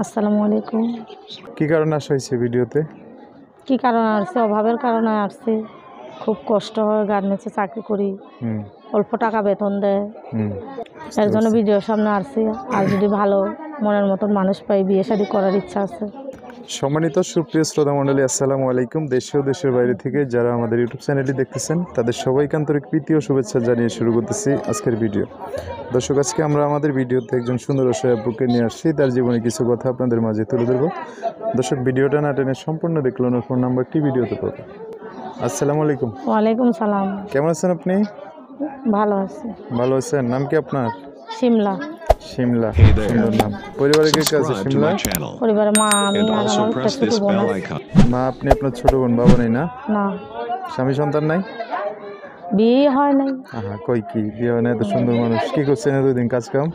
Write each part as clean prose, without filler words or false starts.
আসসালামু আলাইকুম। কি কারণে আসা হয়েছে ভিডিওতে? কি কারণে আসছে? অভাবের কারণে আসছে। খুব কষ্ট হয়, গার্মেন্টসে চাকরি করি, অল্প টাকা বেতন দেয়, এর জন্য ভিডিওর সামনে আসছি। আর যদি ভালো মনের মতন মানুষ পাই, বিয়ে শাদী করার ইচ্ছা আছে। সম্মানিত সুপ্রিয় শ্রোতা মণ্ডলী, আসসালামু আলাইকুম। দেশীয় দেশের বাইরে থেকে যারা আমাদের ইউটিউব চ্যানেলটি দেখতেছেন তাদের সবাইকে আন্তরিক প্রীতি ও শুভেচ্ছা জানিয়ে শুরু করতেছি আজকের ভিডিও। দর্শক, আজকে আমরা আমাদের ভিডিওতে একজন সুন্দর অসহায়কে নিয়ে আসছি, তার জীবনে কিছু কথা আপনাদের মাঝে তুলে ধরবো। দর্শক, ভিডিওটা না টেনে সম্পূর্ণ দেখলে ওনার ফোন নাম্বারটি ভিডিওতে পাবেন। আসসালামু আলাইকুম। ওয়ালাইকুম সালাম। কেমন আছেন আপনি? ভালো আছি। ভালো আছেন। নাম কি আপনার? শিমলা। শিমলা, সুন্দর নাম। পরিবারে কে কে আছে শিমলা? পরিবারে মা, আমি আর আমার একটা ছোট বোন আছে। মা, আপনি আপনার ছোট বোন, বাবা নেই না? না। স্বামী সন্তান নাই? বিয়ে হয় নাই। কই কি বিয়ে হয় না? এত সুন্দর মানুষ, কি করছেন এতদিন? কাজ কাম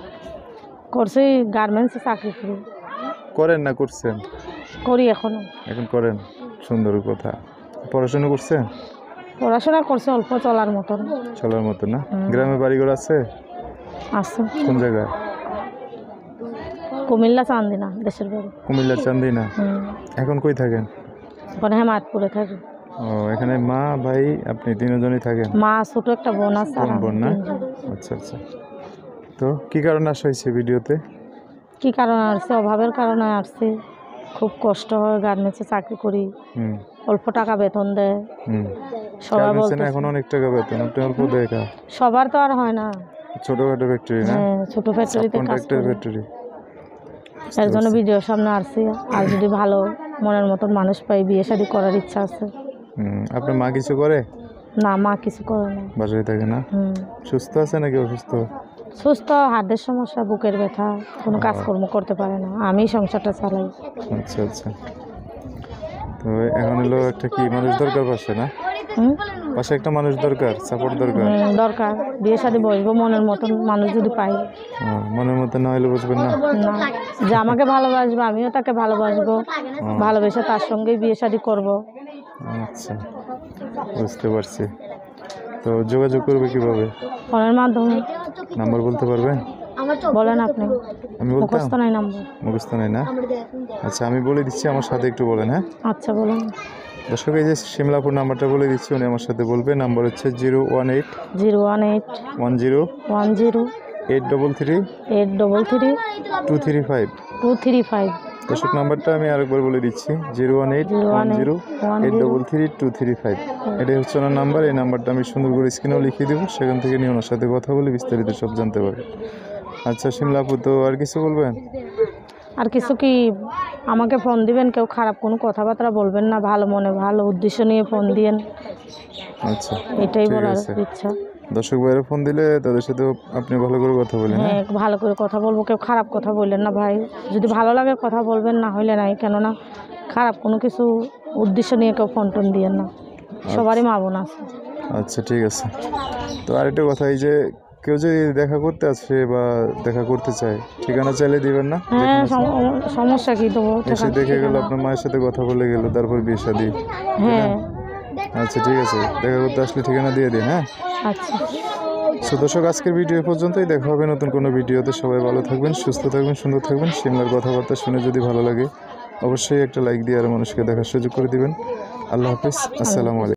করছি, গার্মেন্টসে চাকরি করি। করেন না করছেন? করি এখনো। এখন করেন, সুন্দর কথা। পড়াশোনা করছেন? পড়াশোনা করছে অল্প, চলার মতন। চলার মতো না? গ্রামে বাড়িঘর আছে? আছে। কোন জায়গায়? কুমিল্লা চান্দিনা, দেশের বাড়ি। কুমিল্লা চান্দিনা। এখন কই থাকেন? ওখানে হেমায়তপুরে থাকি। ও, এখানে মা ভাই আপনি তিনজনই থাকেন? মা, ছোট একটা বোন আছে। বোন না? আচ্ছা আচ্ছা। তো কি কারণে আসা হয়েছে ভিডিওতে? কি কারণে আসছে? অভাবের কারণে আসছে। খুব কষ্ট হয়, গার্মেন্টসে চাকরি করি, অল্প টাকা বেতন দেয়। সবাই বলছে এখন অনেক টাকা বেতন, আপনি অল্প দেখা। সবার তো আর হয় না। ছোটখাটো ফ্যাক্টরি না? ছোট ফ্যাক্টরিতে কাজ করি। ফ্যাক্টরি। এর জন্য ভিডিওর সামনে আসছি। আর যদি ভালো মনের মতন মানুষ পাই, বিয়ে শাদী করার ইচ্ছা আছে। আপনার মা কিছু করে? না, মা কিছু করে না, বাসায় থাকে না? সুস্থ আছে নাকি অসুস্থ? সুস্থ, হার্টের সমস্যা, বুকের ব্যথা, কোনো কাজকর্ম করতে পারে না, আমি সংসারটা চালাই। আচ্ছা আচ্ছা। তো এখন হলো একটা কি মানুষ দরকার পাশে, না? পাশে একটা মানুষ দরকার, সাপোর্ট দরকার। দরকার, বিয়ে শাদী বসবো, মনের মতন মানুষ যদি পাই। মনের মতো না হলে বুঝবেন না? না, যে আমাকে ভালোবাসবে, আমিও তাকে ভালোবাসবো, ভালোবেসে তার সঙ্গেই বিয়ে শাদী করবো। আচ্ছা, বুঝতে পারছি। তো যোগাযোগ করবে কিভাবে? ফোনের মাধ্যমে। নাম্বার বলতে পারবেন? বলেন আপনি। আমি বলতাম? মুখস্থ নাই নাম্বার। মুখস্থ নাই না? আচ্ছা, আমি বলে দিচ্ছি, আমার সাথে একটু বলেন। হ্যাঁ, আচ্ছা বলুন। দর্শক, এই যে শিমলাপুর নাম্বারটা বলে দিচ্ছি, উনি আমার সাথে বলবে। নাম্বার হচ্ছে 018 018 10 10 833 833 235 235। দর্শক, নাম্বারটা আমি আরেকবার বলে দিচ্ছি, 018 10 833 235। এটাই হচ্ছে ওনার নাম্বার। এই নাম্বারটা আমি সুন্দর করে স্ক্রিনেও লিখিয়ে দেবো, সেখান থেকে নিয়ে ওনার সাথে কথা বলে বিস্তারিত সব জানতে পারবে। আচ্ছা শিমলাপুর, তো আর কিছু বলবেন? আর কিছু কি? আমাকে ফোন দিবেন, কেউ খারাপ কোনো কথাবার্তা বলবেন না, ভালো মনে ভালো উদ্দেশ্য নিয়ে ফোন দিয়েন। আচ্ছা, এটাই বলার ইচ্ছা। দর্শক ভাইয়েরা ফোন দিলে তাদের সাথে আপনি ভালো করে কথা বলেন। হ্যাঁ, ভালো করে কথা বলবো, কেউ খারাপ কথা বললেন না ভাই। যদি ভালো লাগে কথা বলবেন, না হইলে নাই। কেননা খারাপ কোনো কিছু উদ্দেশ্য নিয়ে কেউ ফোন টোন দিয়েন না, সবারই মা বোন আছে। আচ্ছা, ঠিক আছে। তো আরেকটা কথা, এই যে কেউ যদি দেখা করতে আসে বা দেখা করতে চায়, ঠিকানা চাইলে দিবেন না? হ্যাঁ, সমস্যা কি দেবো? এসে দেখে গেল, আপনার মায়ের সাথে কথা বলে গেল, তারপর বিয়ে শাদী। হ্যাঁ, আচ্ছা, ঠিক আছে। দেখা করতে আসলে ঠিকানা দিয়ে দিন। হ্যাঁ, আচ্ছা। তো দর্শক, আজকের ভিডিও পর্যন্তই। দেখা হবে নতুন কোনো ভিডিওতে। সবাই ভালো থাকবেন, সুস্থ থাকবেন, সুন্দর থাকবেন। শিমলার কথাবার্তা শুনে যদি ভালো লাগে, অবশ্যই একটা লাইক দিয়ে আর মানুষকে দেখার সুযোগ করে দিবেন। আল্লাহ হাফিজ। আসসালামু আলাইকুম।